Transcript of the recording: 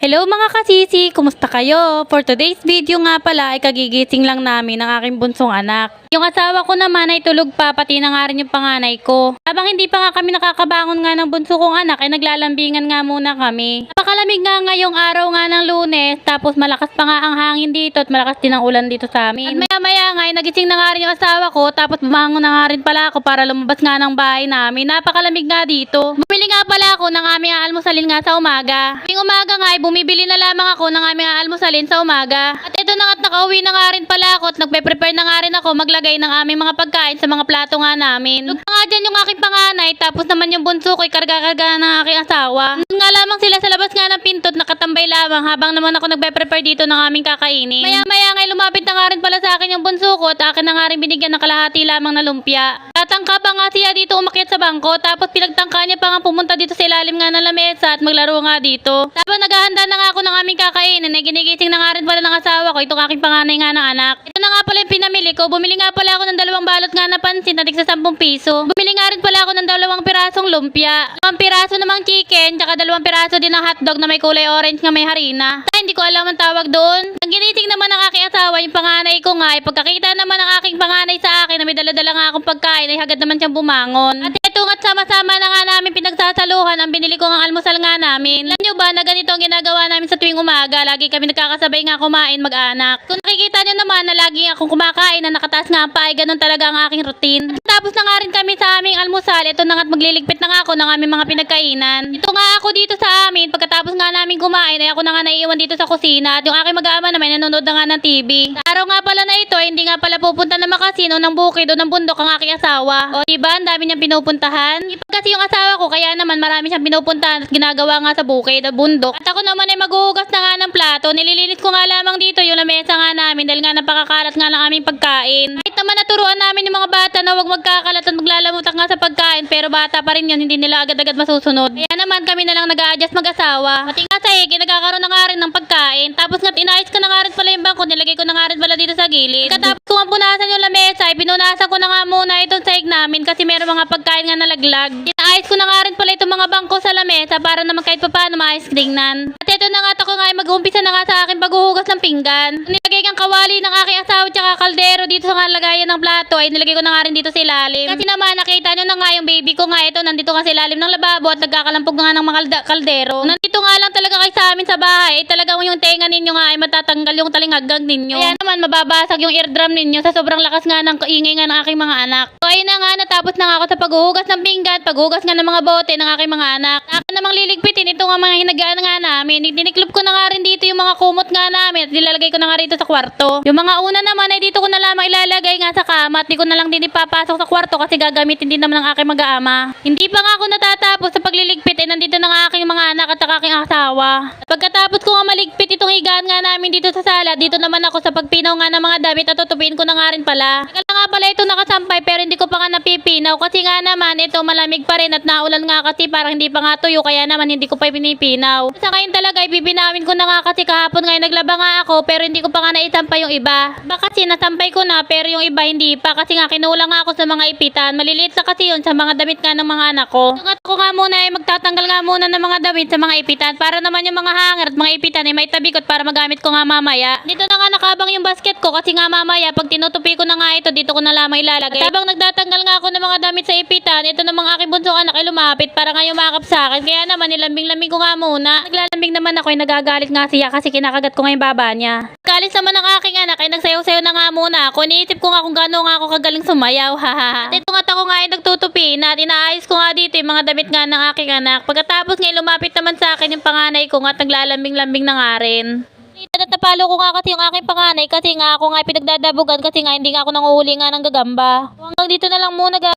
Hello mga kasisi! Kumusta kayo? For today's video nga pala ay kagigising lang namin ng aking bunsong anak. Yung asawa ko naman ay tulog pa, pati na nga rin yung panganay ko. Habang hindi pa nga kami nakakabangon nga ng bunso kong anak ay naglalambingan nga muna kami. Napakalamig nga ngayong araw nga ng Lunes, tapos malakas pa nga ang hangin dito at malakas din ang ulan dito sa amin. At maya maya nga ay nagising na nga rin yung asawa ko, tapos bumangon na nga rin pala ako para lumabas nga ng bahay namin. Napakalamig nga dito. Bumili nga pala ako ng aming aalmusalin nga sa umaga. Tuwing umaga nga ay bumibili na lamang ako ng aming aalmusalin sa umaga. At ito na nga't nakauwi na nga rin pala ako at nagpe-prepare na nga rin ako maglagay ng aming mga pagkain sa mga plato nga namin. Doon nga dyan yung aking panganay, tapos naman yung bunso ko ay karga-karga ng aking asawa. Doon nga lamang sila sa labas nga ng pinto at nakatambay lamang habang naman ako nagpe-prepare dito ng aming kakainin. Maya-maya nga lumapit na nga rin pala sa akin yung bunso ko at akin na nga rin binigyan ng kalahati lamang na lumpia. Tatangka pa nga siya dito umakyat sa bangko, tapos pinagtangka niya pa nga pumunta dito sa ilalim nga ng lamesa at maglaro nga dito. Tapos naghahanda na nga ako ng aming kakainin ay ginigising na nga rin pala ng asawa ko itong aking panganay nga ng anak. Ito na nga pala yung pinamili ko. Bumili nga pala ako ng 2 balot nga na pansit na tigsa 10 piso. Bumili nga rin pala ako ng 2 pirasong lumpia, 2 piraso namang chicken, tsaka 2 piraso din ng hotdog na may kulay orange nga may harina. Hindi ko alam ang tawag doon. Ang ginising naman ng aking asawa, yung panganay ko nga, ay pagkakita naman ng aking panganay sa akin na may dala-dala nga akong pagkain, ay hagad naman siyang bumangon. At ito nga't sama-sama na nga namin pinagsasaluhan ang binili ko ng almusal nga namin. Alam nyo ba na ganito ang ginagawa namin sa tuwing umaga? Lagi kami nagkakasabay nga kumain mag-anak. Kung nakikita nyo naman na lagi akong kumakain na nakataas nga pa, ay ganun talaga ang aking routine. At tapos na nga rin kami sa aming almusal, ito na nga't magliligpit na nga ako ng aming mga pinagkainan. Ito nga ako dito sa amin, pagkatapos nga namin kumain, ay ako na nga naiiwan dito sa kusina at yung aking mag-aama naman nanonood na nga ng TV. Sa araw nga pala na ito, hindi nga pala pupunta na makasino ng bukid o ng bundok ang aking asawa. O diba, ang dami niyang pinupuntahan. Ipag kasi yung asawa ko, kaya naman marami siyang pinupuntahan at ginagawa nga sa bukid o bundok. At ako naman ay maghuhugas na nga ng plato. Nililinis ko nga lamang dito yung lamesa nga namin dahil nga napakakalat nga ng aming pagkain. Kahit naman naturuan namin yung mga bata na huwag magkakalat at maglalamutak nga sa pagkain, pero bata pa rin yun, hindi nila agad-agad masusunod. Kaya naman kami na lang nag-a-adjust mag-asawa. Pati nga sa nagkakaroon na nga rin ng pagkain. Tapos nga inayos ko na nga rin pala yung bangko, nilagay ko na nga rin pala dito sa gilid. Katapos ko nga punasan yung lamesa, ay pinunasan ko na nga muna itong sahig namin kasi meron mga pagkain nga nalaglag. Inaayos ko na nga rin pala itong mga bangko sa lamesa para naman kahit papaano maayos tingnan. At ito na nga ako nga ay mag-uumpisa na nga sa akin paghuhugas ng pinggan. Nilagay kang kawali ng aking asawa tsaka kaldero dito sa lagayan ng plato ay nilagay ko na nga rin dito sa ilalim. Kasi naman nakita nyo na nga yung baby ko nga ito nandito nga sa ilalim ng lababo at nagkakalampog nga ng mga kaldero. Nandito nga lang talaga kayo sa amin sa bahay, talagang yung tenga ninyo nga ay matatanggal yung talinghagang ninyo. Kaya naman mababasag yung eardrum ninyo sa sobrang lakas nga ng ingay nga ng aking mga anak. So ayun na nga, natapos na nga ako sa paghuhugas ng pinggan, paghuhugas nga ng mga bote ng aking mga anak. Akin namang liligpitin ito nga mga hinagaan nga namin. Diniklop ko na nga rin dito yung mga kumot nga namin at nilalagay ko na nga rito sa kwarto. Yung mga una naman ay dito ko na lamang ilalagay nga sa kama at di ko na lang din ipapasok sa kwarto kasi gagamitin din naman ng aking mag-aama. Hindi pa nga ako natatapos sa pagliligpit ay nandito na nga aking mga anak at aking asawa. At pagkatapos ko nga maligpit itong higaan nga namin dito sa sala, dito naman ako sa pagpinaw nga ng mga damit at tutupiin ko na nga rin pala. Kaya nga pala ito nakasampay pero hindi ko pa nga napipinaw kasi nga naman ito malamig pa rin at naulan nga kasi parang hindi pa nga tuyo kaya naman hindi ko pa pinipinaw. Sa ngayon talaga ipipinawin ko na nga kasi kahapon ngayon naglaba nga ako pero hindi ko pa nga naisampay yung iba. Baka kasi nasampay ko na pero yung iba hindi pa kasi nga kinulang nga ako sa mga ipitan. Maliliit na kasi yun sa mga damit nga ng mga anak ko. At ako nga muna ay magtatanggal nga muna ng mga damit sa mga ipitan para naman yung mga hanger at mga ipitan ay may tabikot para magamit ko nga mamaya. Dito na nga nakabang yung basket ko kasi nga mamaya pag tinutupi ko na nga ito dito ko na lamang ilalagay. At habang nagtatanggal nga ako ng mga damit sa ipitan, ito namang aking bunsong anak ay lumapit para nga yumakap sa akin. Kaya naman nilambing-lambing ko nga muna. Naglalambing naman ako ay nagagalit nga siya kasi kinakagat ko nga yung baba niya. Kalis naman ng aking anak ay nagsayaw-sayaw na nga muna ako. Iniisip ko nga kung gaano nga ako kagaling sumayaw. Hahaha. At ito nga ako nga ay nagtutupi na at inaayos ko nga dito yung mga damit nga ng aking anak. Pagkatapos nga lumapit naman sa akin yung panganay ko nga at naglalambing-lambing na nga rin. At napalo ko nga kasi yung aking panganay kasi nga ako nga pinagdadabugan kasi nga hindi nga ako nanguhuli nga ng gagamba. Hanggang dito na lang muna guys.